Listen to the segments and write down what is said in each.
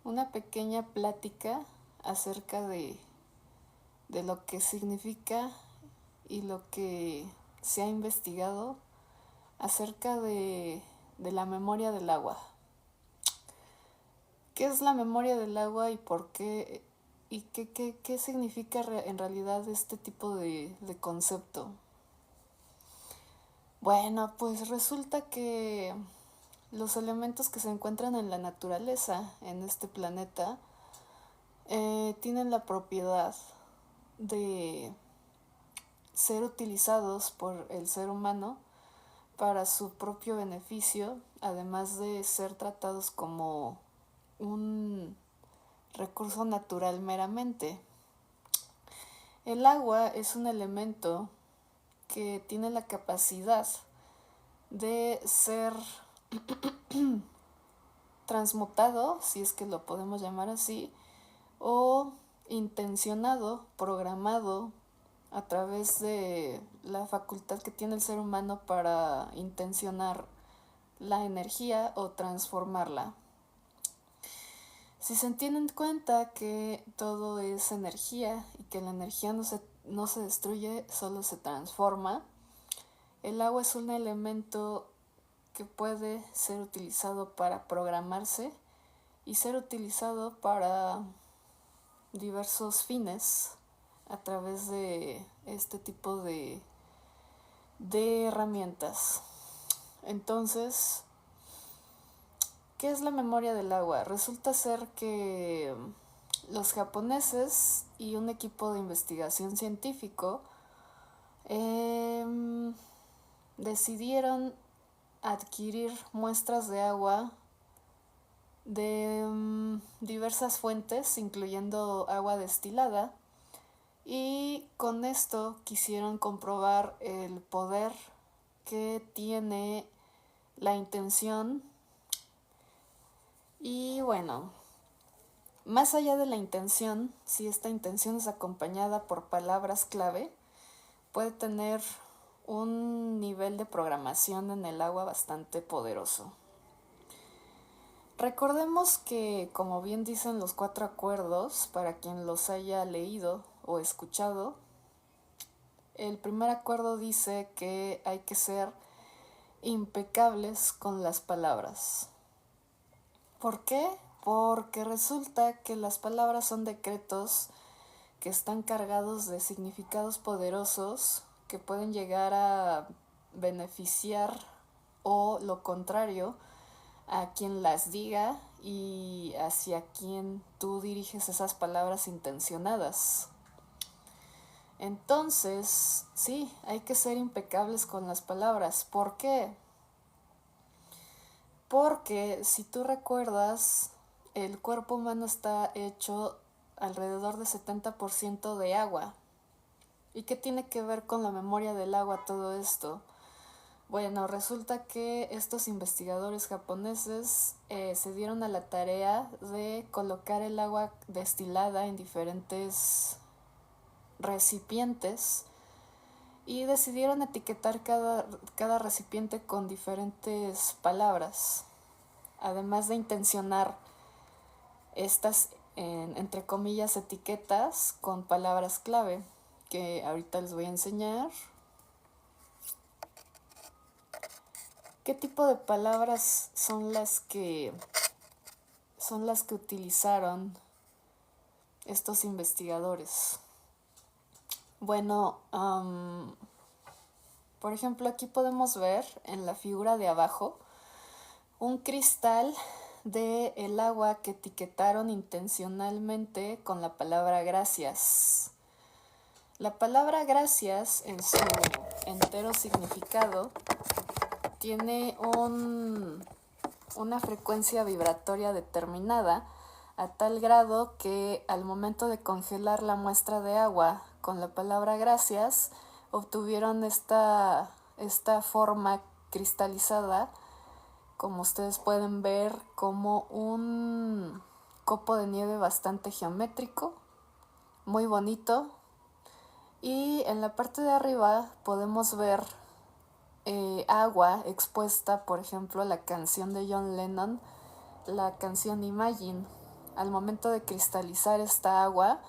una pequeña plática acerca de lo que significa y lo que se ha investigado acerca de la memoria del agua. ¿Qué es la memoria del agua y por qué? ¿Y qué significa en realidad este tipo de concepto? Bueno, pues resulta que los elementos que se encuentran en la naturaleza, en este planeta, tienen la propiedad de ser utilizados por el ser humano para su propio beneficio, además de ser tratados como un recurso natural meramente. El agua es un elemento que tiene la capacidad de ser transmutado, si es que lo podemos llamar así, o intencionado, programado a través de la facultad que tiene el ser humano para intencionar la energía o transformarla. Si se tiene en cuenta que todo es energía y que la energía no se destruye, solo se transforma, el agua es un elemento que puede ser utilizado para programarse y ser utilizado para diversos fines a través de este tipo de herramientas. Entonces, ¿qué es la memoria del agua? Resulta ser que los japoneses y un equipo de investigación científico decidieron adquirir muestras de agua de diversas fuentes, incluyendo agua destilada, y con esto quisieron comprobar el poder que tiene la intención. Y bueno, más allá de la intención, si esta intención es acompañada por palabras clave, puede tener un nivel de programación en el agua bastante poderoso. Recordemos que, como bien dicen los 4 acuerdos, para quien los haya leído o escuchado, el primer acuerdo dice que hay que ser impecables con las palabras. ¿Por qué? Porque resulta que las palabras son decretos que están cargados de significados poderosos que pueden llegar a beneficiar o lo contrario a quien las diga y hacia quien tú diriges esas palabras intencionadas. Entonces, sí, hay que ser impecables con las palabras. ¿Por qué? Porque si tú recuerdas, el cuerpo humano está hecho alrededor de 70% de agua. ¿Y qué tiene que ver con la memoria del agua todo esto? Bueno, resulta que estos investigadores japoneses se dieron a la tarea de colocar el agua destilada en diferentes recipientes y decidieron etiquetar cada recipiente con diferentes palabras, además de intencionar estas, entre comillas, etiquetas con palabras clave, que ahorita les voy a enseñar. ¿Qué tipo de palabras son las que utilizaron estos investigadores? Bueno, por ejemplo, aquí podemos ver en la figura de abajo un cristal de el agua que etiquetaron intencionalmente con la palabra gracias. La palabra gracias en su entero significado tiene una frecuencia vibratoria determinada a tal grado que al momento de congelar la muestra de agua con la palabra gracias obtuvieron esta forma cristalizada, como ustedes pueden ver, como un copo de nieve bastante geométrico, muy bonito. Y en la parte de arriba podemos ver agua expuesta, por ejemplo, la canción de John Lennon, la canción Imagine. al momento de cristalizar esta agua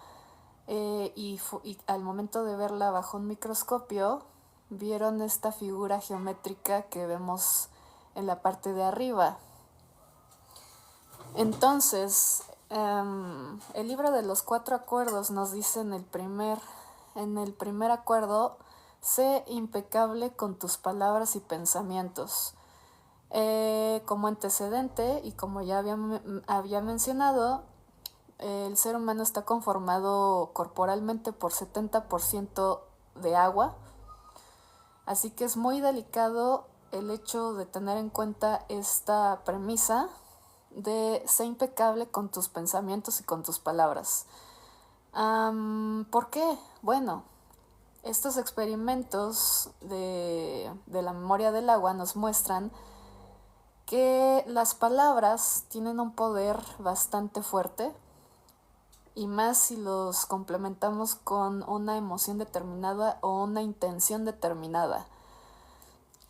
y al momento de verla bajo un microscopio, vieron esta figura geométrica que vemos en la parte de arriba. Entonces, el libro de los 4 acuerdos nos dice en el primer acuerdo: sé impecable con tus palabras y pensamientos. Como antecedente, y como ya había mencionado, el ser humano está conformado corporalmente por 70% de agua, así que es muy delicado el hecho de tener en cuenta esta premisa de ser impecable con tus pensamientos y con tus palabras. ¿Por qué? Bueno, estos experimentos de la memoria del agua nos muestran que las palabras tienen un poder bastante fuerte, y más si los complementamos con una emoción determinada o una intención determinada.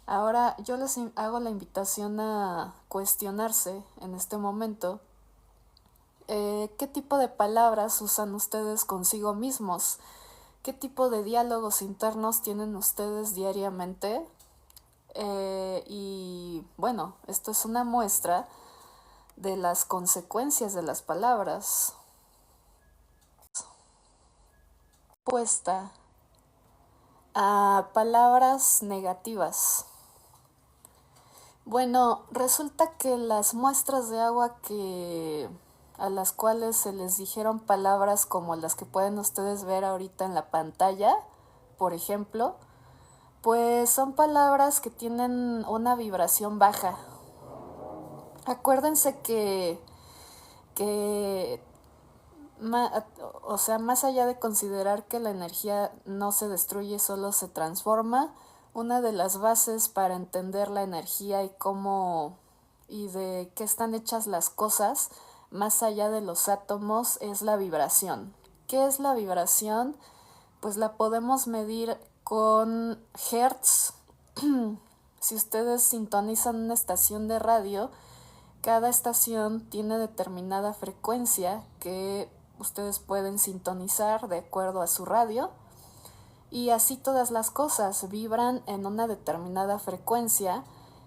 Ahora yo les hago la invitación a cuestionarse en este momento qué tipo de palabras usan ustedes consigo mismos, qué tipo de diálogos internos tienen ustedes diariamente. Y bueno, esto es una muestra de las consecuencias de las palabras. Respuesta a palabras negativas. Bueno, resulta que las muestras de agua a las cuales se les dijeron palabras como las que pueden ustedes ver ahorita en la pantalla, por ejemplo, pues son palabras que tienen una vibración baja. Acuérdense que o sea, más allá de considerar que la energía no se destruye, solo se transforma, una de las bases para entender la energía y de qué están hechas las cosas, más allá de los átomos, es la vibración. ¿Qué es la vibración? Pues la podemos medir con hertz. Si ustedes sintonizan una estación de radio, cada estación tiene determinada frecuencia que ustedes pueden sintonizar de acuerdo a su radio, y así todas las cosas vibran en una determinada frecuencia,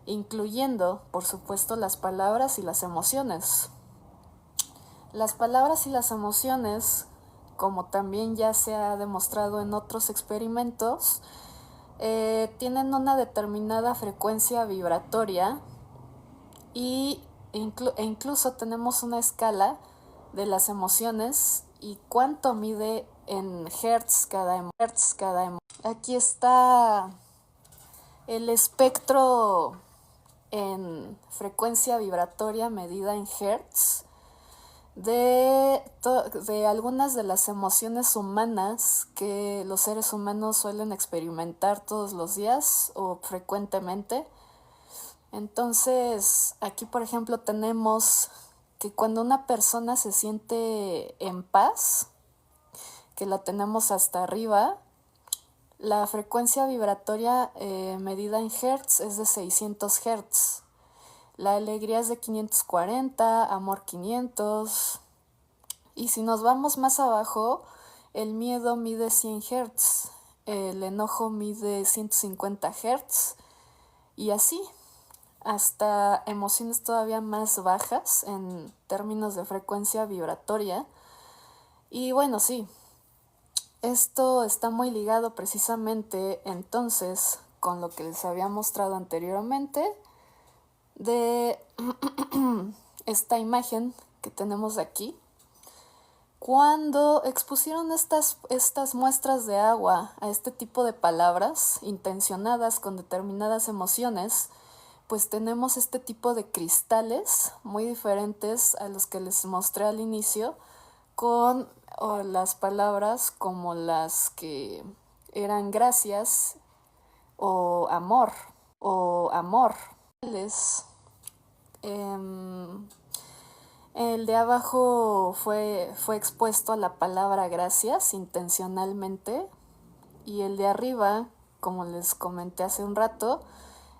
incluyendo, por supuesto, las palabras y las emociones. Las palabras y las emociones, como también ya se ha demostrado en otros experimentos, tienen una determinada frecuencia vibratoria e incluso tenemos una escala de las emociones y cuánto mide en hertz cada emoción. Aquí está el espectro en frecuencia vibratoria medida en hertz de algunas de las emociones humanas que los seres humanos suelen experimentar todos los días o frecuentemente. Entonces, aquí por ejemplo tenemos que cuando una persona se siente en paz, que la tenemos hasta arriba, la frecuencia vibratoria medida en hertz es de 600 hertz. La alegría es de 540, amor 500. Y si nos vamos más abajo, el miedo mide 100 hertz, el enojo mide 150 hertz, y así hasta emociones todavía más bajas en términos de frecuencia vibratoria. Y bueno, sí, esto está muy ligado precisamente entonces con lo que les había mostrado anteriormente de esta imagen que tenemos aquí. Cuando expusieron estas muestras de agua a este tipo de palabras intencionadas con determinadas emociones, pues tenemos este tipo de cristales muy diferentes a los que les mostré al inicio, con las palabras como las que eran gracias o amor. El de abajo fue expuesto a la palabra gracias intencionalmente, y el de arriba, como les comenté hace un rato,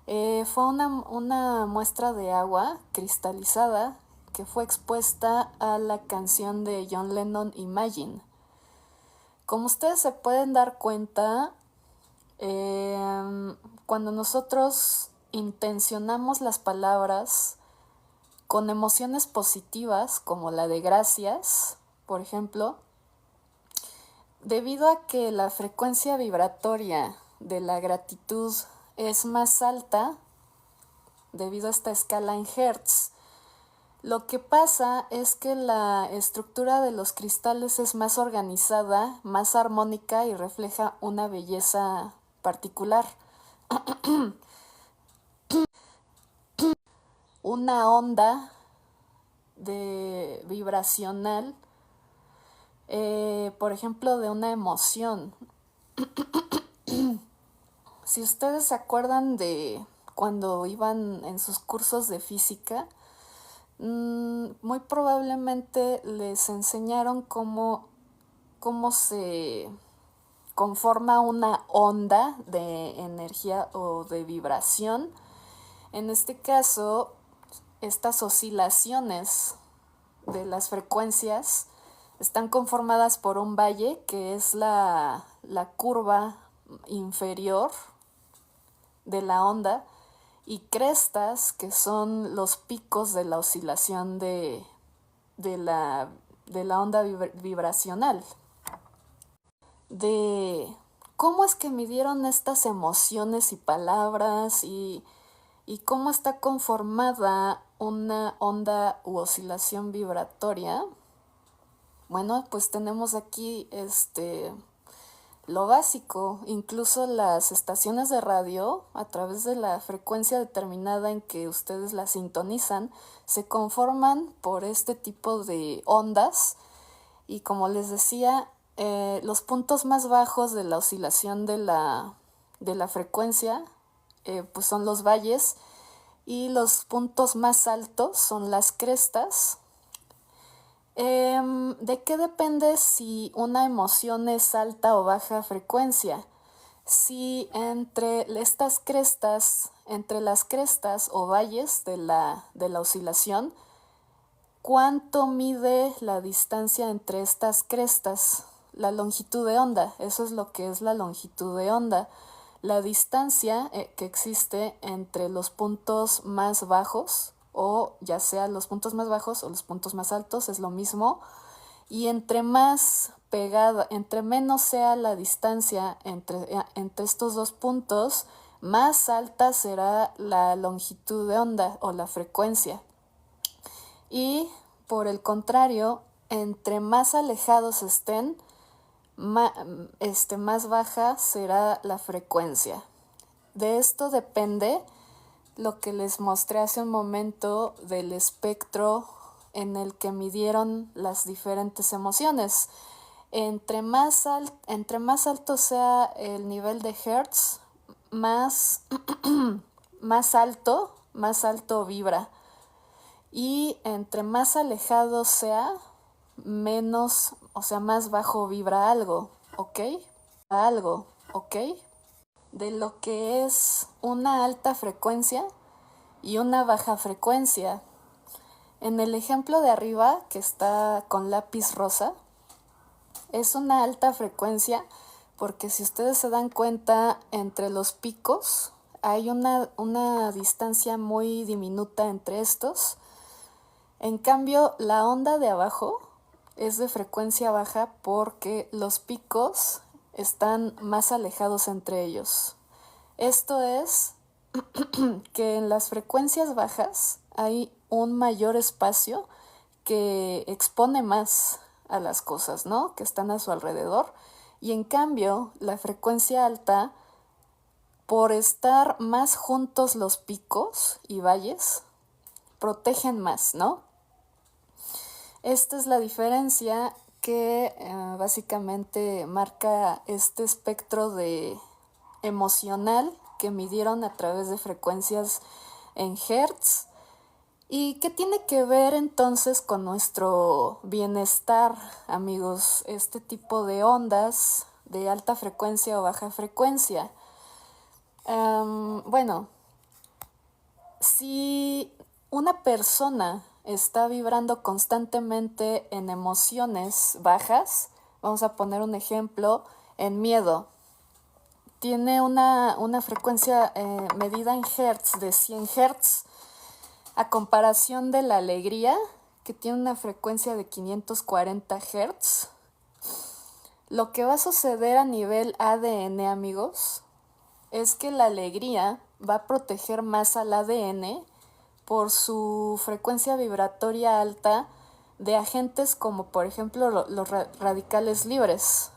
fue una muestra de agua cristalizada que fue expuesta a la canción de John Lennon, Imagine. Como ustedes se pueden dar cuenta, cuando nosotros intencionamos las palabras con emociones positivas, como la de gracias, por ejemplo, debido a que la frecuencia vibratoria de la gratitud es más alta, debido a esta escala en Hertz, lo que pasa es que la estructura de los cristales es más organizada, más armónica y refleja una belleza particular. Una onda vibracional, por ejemplo, de una emoción. Si ustedes se acuerdan de cuando iban en sus cursos de física, muy probablemente les enseñaron cómo se conforma una onda de energía o de vibración. En este caso, estas oscilaciones de las frecuencias están conformadas por un valle, que es la curva inferior de la onda, y crestas, que son los picos de la oscilación de la onda vibracional. De cómo es que midieron estas emociones y palabras y cómo está conformada una onda u oscilación vibratoria. Bueno, pues tenemos aquí lo básico. Incluso las estaciones de radio, a través de la frecuencia determinada en que ustedes la sintonizan, se conforman por este tipo de ondas. Y como les decía, los puntos más bajos de la oscilación de la frecuencia pues son los valles, y los puntos más altos son las crestas. ¿De qué depende si una emoción es alta o baja frecuencia? Si entre estas crestas, entre las crestas o valles de la oscilación, ¿cuánto mide la distancia entre estas crestas? La longitud de onda, eso es lo que es la longitud de onda. La distancia que existe entre los puntos más bajos, o ya sea los puntos más bajos o los puntos más altos, es lo mismo. Y entre más pegada, entre menos sea la distancia entre estos dos puntos, más alta será la longitud de onda o la frecuencia. Y por el contrario, entre más alejados estén, más baja será la frecuencia. De esto depende lo que les mostré hace un momento del espectro en el que midieron las diferentes emociones. Entre más alto sea el nivel de Hertz, más alto vibra. Y entre más alejado sea, menos, o sea, más bajo vibra algo, ¿ok? De lo que es una alta frecuencia y una baja frecuencia. En el ejemplo de arriba, que está con lápiz rosa, es una alta frecuencia porque si ustedes se dan cuenta, entre los picos hay una distancia muy diminuta entre estos. En cambio, la onda de abajo es de frecuencia baja porque los picos están más alejados entre ellos. Esto es que en las frecuencias bajas hay un mayor espacio que expone más a las cosas, ¿no?, que están a su alrededor. Y en cambio, la frecuencia alta, por estar más juntos los picos y valles, protegen más, ¿no? Esta es la diferencia que básicamente marca este espectro de emocional que midieron a través de frecuencias en Hertz. ¿Y qué tiene que ver entonces con nuestro bienestar, amigos, este tipo de ondas de alta frecuencia o baja frecuencia? Bueno, si una persona está vibrando constantemente en emociones bajas, vamos a poner un ejemplo, en miedo, tiene una frecuencia medida en hertz de 100 hertz, a comparación de la alegría, que tiene una frecuencia de 540 hertz. Lo que va a suceder a nivel ADN, amigos, es que la alegría va a proteger más al ADN por su frecuencia vibratoria alta de agentes como, por ejemplo, los radicales libres.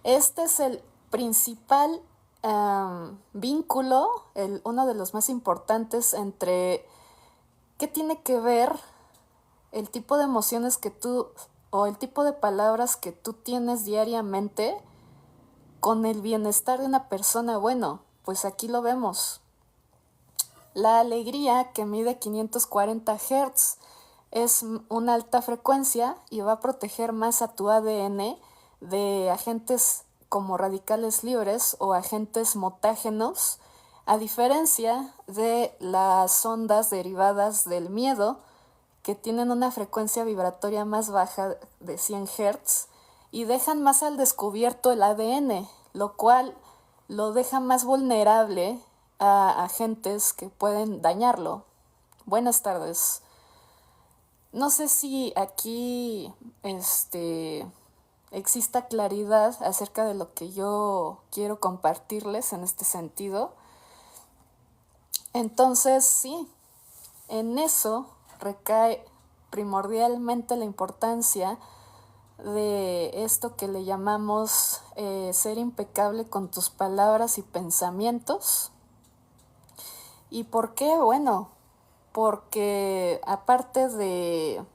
Este es el principal vínculo, uno de los más importantes entre qué tiene que ver el tipo de emociones que tú o el tipo de palabras que tú tienes diariamente con el bienestar de una persona. Bueno, pues aquí lo vemos. La alegría, que mide 540 Hz, es una alta frecuencia y va a proteger más a tu ADN de agentes como radicales libres o agentes mutágenos, a diferencia de las ondas derivadas del miedo, que tienen una frecuencia vibratoria más baja de 100 Hz y dejan más al descubierto el ADN, lo cual lo deja más vulnerable a agentes que pueden dañarlo. Buenas tardes. No sé si aquí exista claridad acerca de lo que yo quiero compartirles en este sentido. Entonces, sí, en eso recae primordialmente la importancia de esto que le llamamos ser impecable con tus palabras y pensamientos. ¿Y por qué? Bueno, porque aparte de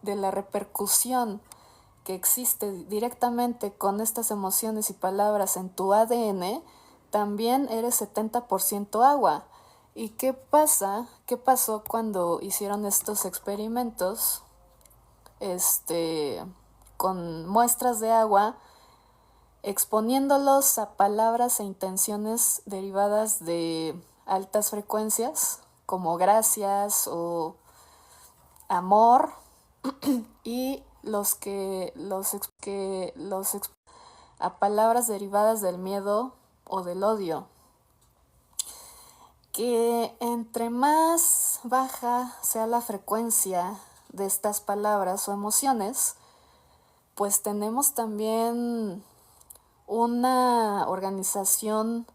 la repercusión que existe directamente con estas emociones y palabras en tu ADN, también eres 70% agua. ¿Y qué pasa? ¿Qué pasó cuando hicieron estos experimentos con muestras de agua, exponiéndolos a palabras e intenciones derivadas de altas frecuencias, como gracias o amor, y a palabras derivadas del miedo o del odio? Que entre más baja sea la frecuencia de estas palabras o emociones, pues tenemos también una organización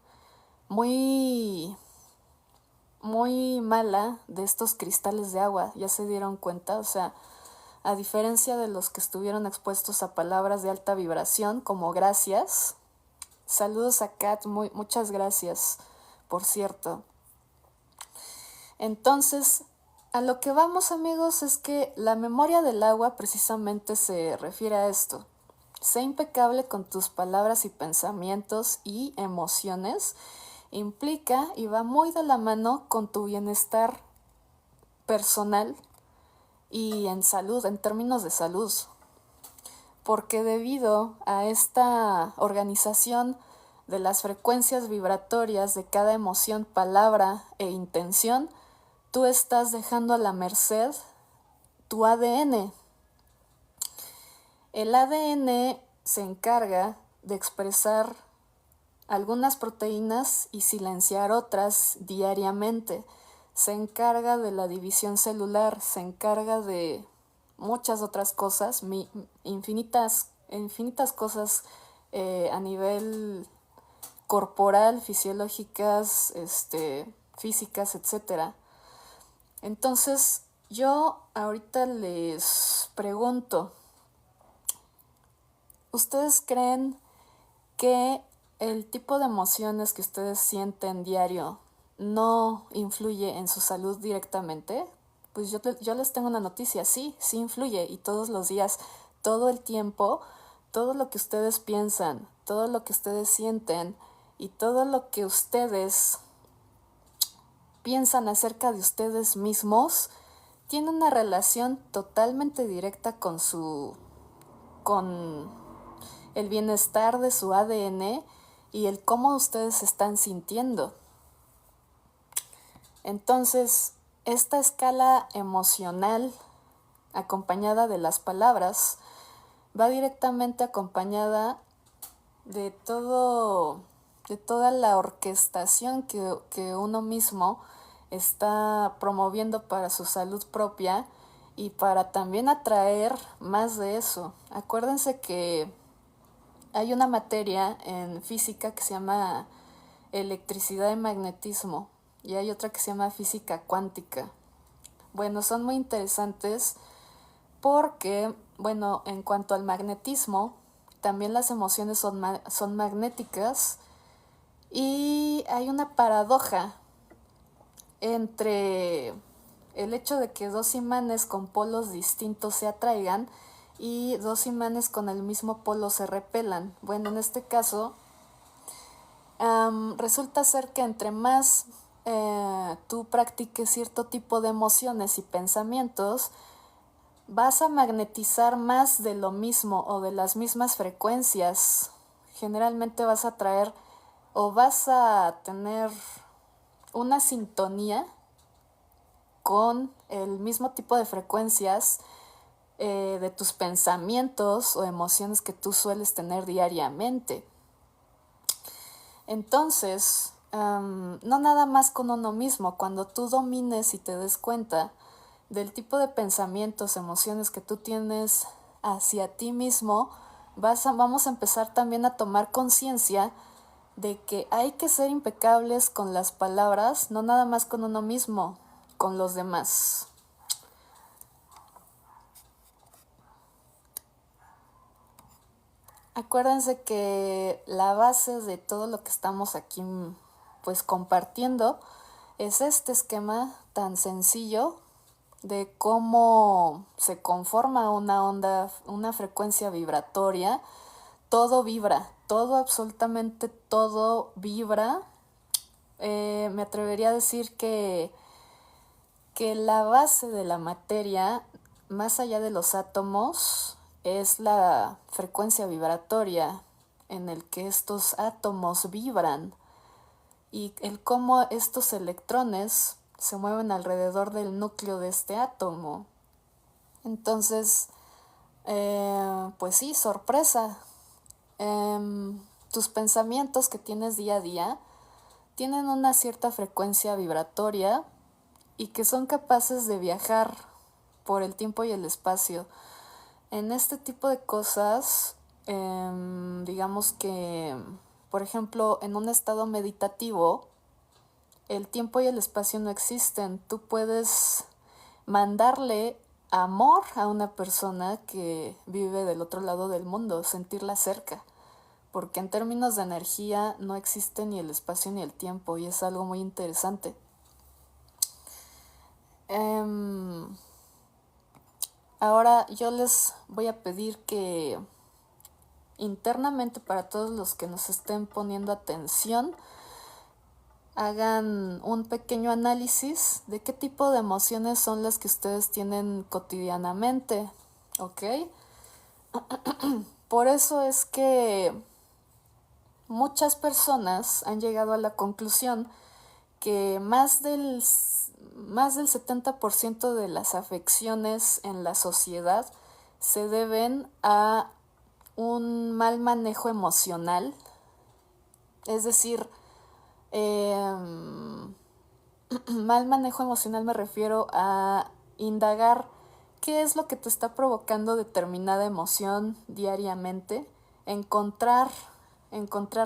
muy, muy mala de estos cristales de agua. ¿Ya se dieron cuenta? O sea, a diferencia de los que estuvieron expuestos a palabras de alta vibración como gracias. Saludos a Kat, muchas gracias, por cierto. Entonces, a lo que vamos, amigos, es que la memoria del agua precisamente se refiere a esto. Sé impecable con tus palabras y pensamientos y emociones. Implica y va muy de la mano con tu bienestar personal y en salud, en términos de salud. Porque debido a esta organización de las frecuencias vibratorias de cada emoción, palabra e intención, tú estás dejando a la merced tu ADN. El ADN se encarga de expresar algunas proteínas y silenciar otras diariamente. Se encarga de la división celular, se encarga de muchas otras cosas, infinitas cosas a nivel corporal, fisiológicas, físicas, etc. Entonces, yo ahorita les pregunto, ¿ustedes creen que el tipo de emociones que ustedes sienten diario no influye en su salud directamente? Pues yo les tengo una noticia, sí influye, y todos los días, todo el tiempo, todo lo que ustedes piensan, todo lo que ustedes sienten y todo lo que ustedes piensan acerca de ustedes mismos tiene una relación totalmente directa con el bienestar de su ADN y el cómo ustedes se están sintiendo. Entonces, esta escala emocional acompañada de las palabras va directamente acompañada de toda la orquestación que uno mismo está promoviendo para su salud propia y para también atraer más de eso. Acuérdense que hay una materia en física que se llama electricidad y magnetismo y hay otra que se llama física cuántica. Bueno, son muy interesantes porque, bueno, en cuanto al magnetismo, también las emociones son magnéticas y hay una paradoja entre el hecho de que dos imanes con polos distintos se atraigan y dos imanes con el mismo polo se repelan. Bueno, en este caso, resulta ser que entre más tú practiques cierto tipo de emociones y pensamientos, vas a magnetizar más de lo mismo o de las mismas frecuencias. Generalmente vas a traer o vas a tener una sintonía con el mismo tipo de frecuencias de tus pensamientos o emociones que tú sueles tener diariamente. Entonces, no nada más con uno mismo, cuando tú domines y te des cuenta del tipo de pensamientos, emociones que tú tienes hacia ti mismo, vamos a empezar también a tomar conciencia de que hay que ser impecables con las palabras, no nada más con uno mismo, con los demás. Acuérdense que la base de todo lo que estamos aquí pues compartiendo es este esquema tan sencillo de cómo se conforma una onda, una frecuencia vibratoria. Todo vibra, todo, absolutamente todo vibra. Me atrevería a decir que la base de la materia, más allá de los átomos, es la frecuencia vibratoria en el que estos átomos vibran y el cómo estos electrones se mueven alrededor del núcleo de este átomo. Entonces, pues sí, sorpresa. Tus pensamientos que tienes día a día tienen una cierta frecuencia vibratoria y que son capaces de viajar por el tiempo y el espacio. En este tipo de cosas, digamos que, por ejemplo, en un estado meditativo, el tiempo y el espacio no existen. Tú puedes mandarle amor a una persona que vive del otro lado del mundo, sentirla cerca, porque en términos de energía no existe ni el espacio ni el tiempo y es algo muy interesante. Ahora yo les voy a pedir que internamente, para todos los que nos estén poniendo atención, hagan un pequeño análisis de qué tipo de emociones son las que ustedes tienen cotidianamente, ¿ok? Por eso es que muchas personas han llegado a la conclusión que más del 70% de las afecciones en la sociedad se deben a un mal manejo emocional, es decir, mal manejo emocional me refiero a indagar qué es lo que te está provocando determinada emoción diariamente, encontrar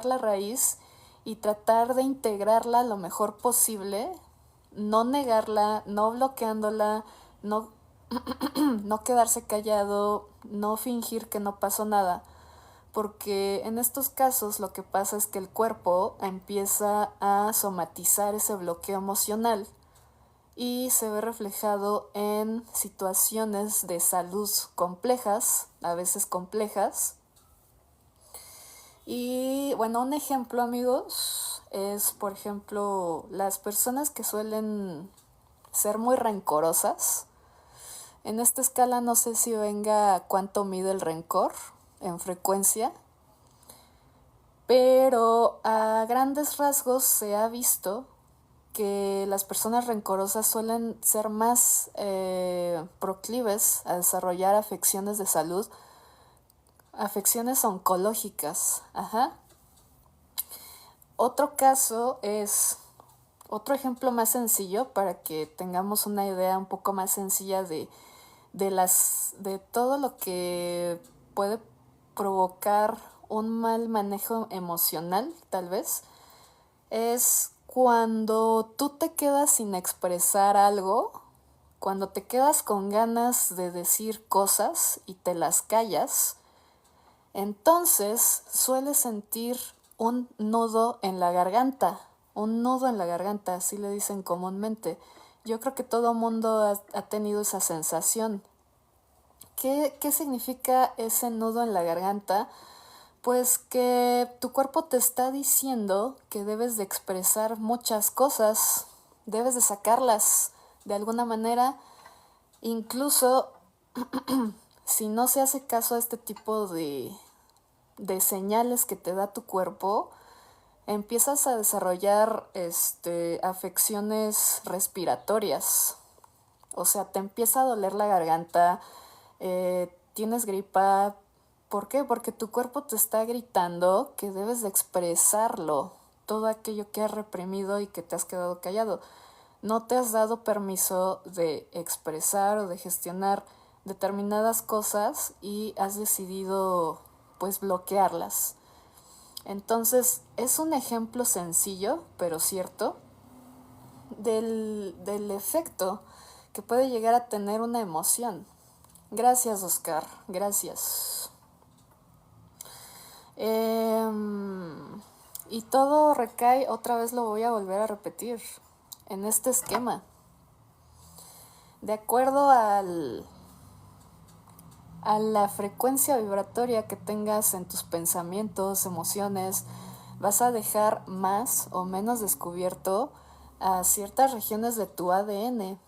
la raíz y tratar de integrarla lo mejor posible, no negarla, no bloqueándola, no, no quedarse callado, no fingir que no pasó nada, porque en estos casos lo que pasa es que el cuerpo empieza a somatizar ese bloqueo emocional y se ve reflejado en situaciones de salud complejas, a veces complejas. Y bueno, un ejemplo, amigos, es por ejemplo las personas que suelen ser muy rencorosas. En esta escala no sé si venga cuánto mide el rencor en frecuencia, pero a grandes rasgos se ha visto que las personas rencorosas suelen ser más proclives a desarrollar afecciones de salud, afecciones oncológicas. Ajá. Otro caso es, otro ejemplo más sencillo para que tengamos una idea un poco más sencilla de todo lo que puede provocar un mal manejo emocional, tal vez, es cuando tú te quedas sin expresar algo, cuando te quedas con ganas de decir cosas y te las callas, entonces sueles sentir un nudo en la garganta, así le dicen comúnmente. Yo creo que todo mundo ha tenido esa sensación. ¿Qué significa ese nudo en la garganta? Pues que tu cuerpo te está diciendo que debes de expresar muchas cosas, debes de sacarlas de alguna manera, incluso si no se hace caso a este tipo de señales que te da tu cuerpo, empiezas a desarrollar afecciones respiratorias. O sea, te empieza a doler la garganta, tienes gripa. ¿Por qué? Porque tu cuerpo te está gritando que debes de expresarlo, todo aquello que has reprimido y que te has quedado callado. No te has dado permiso de expresar o de gestionar determinadas cosas y has decidido pues bloquearlas. Entonces es un ejemplo sencillo pero cierto del efecto que puede llegar a tener una emoción. Gracias, Oscar, gracias. Y todo recae, otra vez lo voy a volver a repetir, en este esquema. De acuerdo a la frecuencia vibratoria que tengas en tus pensamientos, emociones, vas a dejar más o menos descubierto a ciertas regiones de tu ADN.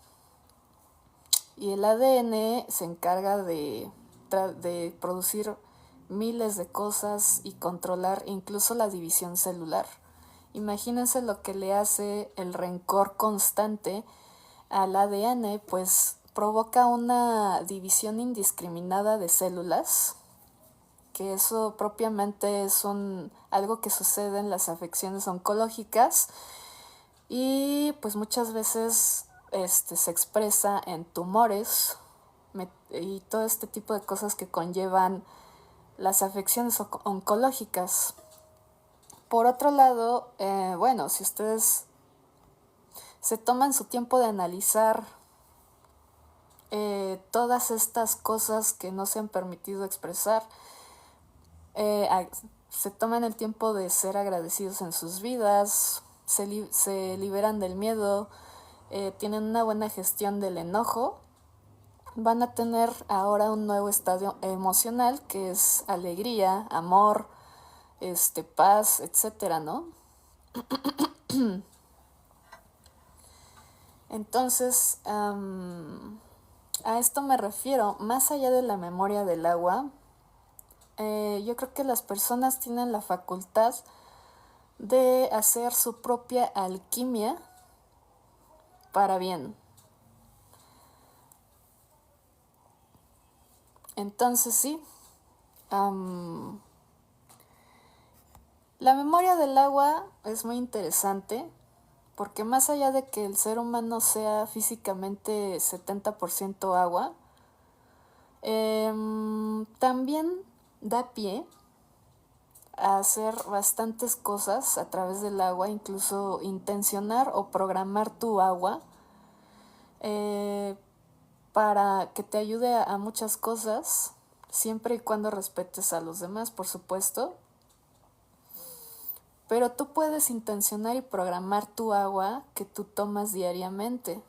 Y el ADN se encarga de producir miles de cosas y controlar incluso la división celular. Imagínense lo que le hace el rencor constante al ADN, pues provoca una división indiscriminada de células, que eso propiamente es algo que sucede en las afecciones oncológicas y pues muchas veces se expresa en tumores y todo este tipo de cosas que conllevan las afecciones oncológicas. Por otro lado, bueno, si ustedes se toman su tiempo de analizar todas estas cosas que no se han permitido expresar, se toman el tiempo de ser agradecidos en sus vidas, se liberan del miedo, tienen una buena gestión del enojo, van a tener ahora un nuevo estadio emocional que es alegría, amor, paz, etcétera, ¿no? Entonces, a esto me refiero, más allá de la memoria del agua, yo creo que las personas tienen la facultad de hacer su propia alquimia para bien. Entonces sí, la memoria del agua es muy interesante porque más allá de que el ser humano sea físicamente 70% agua, también da pie a hacer bastantes cosas a través del agua, incluso intencionar o programar tu agua para que te ayude a muchas cosas, siempre y cuando respetes a los demás, por supuesto. Pero tú puedes intencionar y programar tu agua que tú tomas diariamente.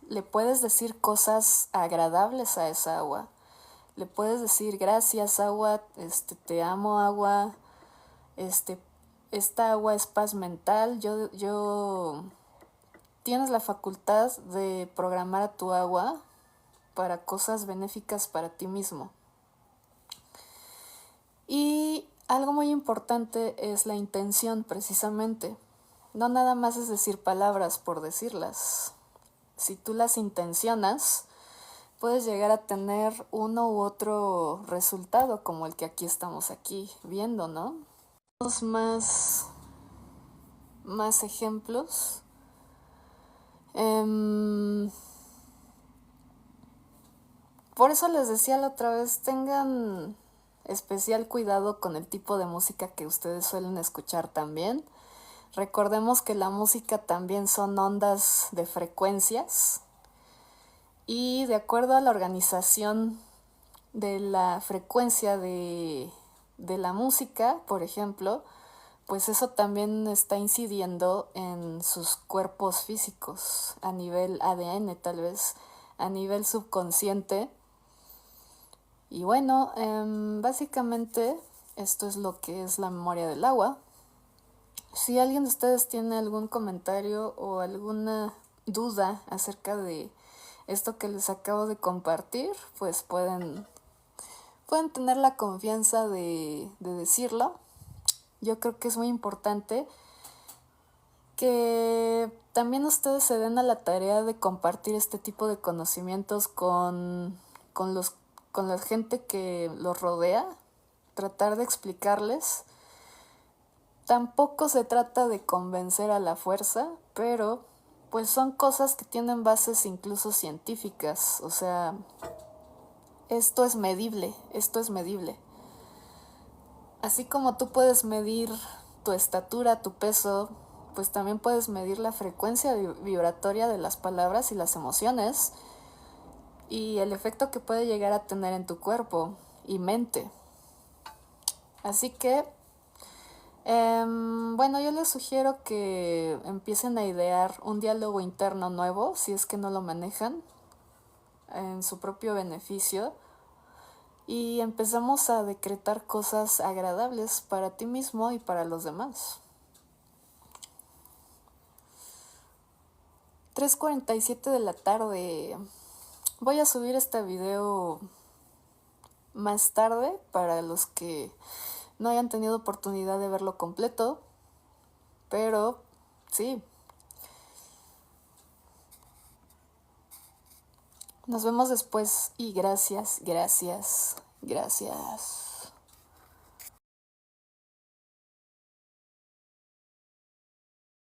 Le puedes decir cosas agradables a esa agua. Le puedes decir gracias agua, te amo agua, esta agua es paz mental. Tienes la facultad de programar a tu agua para cosas benéficas para ti mismo. Y algo muy importante es la intención, precisamente. no nada más es decir palabras por decirlas. Si tú las intencionas, puedes llegar a tener uno u otro resultado como el que aquí estamos aquí viendo, ¿no? Más ejemplos. Por eso les decía la otra vez, tengan especial cuidado con el tipo de música que ustedes suelen escuchar también. Recordemos que la música también son ondas de frecuencias y de acuerdo a la organización de la frecuencia de la música, por ejemplo, pues eso también está incidiendo en sus cuerpos físicos, a nivel ADN tal vez, a nivel subconsciente. Y bueno, básicamente esto es lo que es la memoria del agua. Si alguien de ustedes tiene algún comentario o alguna duda acerca de esto que les acabo de compartir, pues pueden tener la confianza de decirlo. Yo creo que es muy importante que también ustedes se den a la tarea de compartir este tipo de conocimientos con la gente que los rodea, tratar de explicarles. Tampoco se trata de convencer a la fuerza, pero pues son cosas que tienen bases incluso científicas, o sea, esto es medible. Así como tú puedes medir tu estatura, tu peso, pues también puedes medir la frecuencia vibratoria de las palabras y las emociones y el efecto que puede llegar a tener en tu cuerpo y mente. Así que, bueno, yo les sugiero que empiecen a idear un diálogo interno nuevo, si es que no lo manejan, en su propio beneficio. Y empezamos a decretar cosas agradables para ti mismo y para los demás. 3:47 de la tarde. Voy a subir este video más tarde para los que no hayan tenido oportunidad de verlo completo. Pero sí. Nos vemos después y gracias.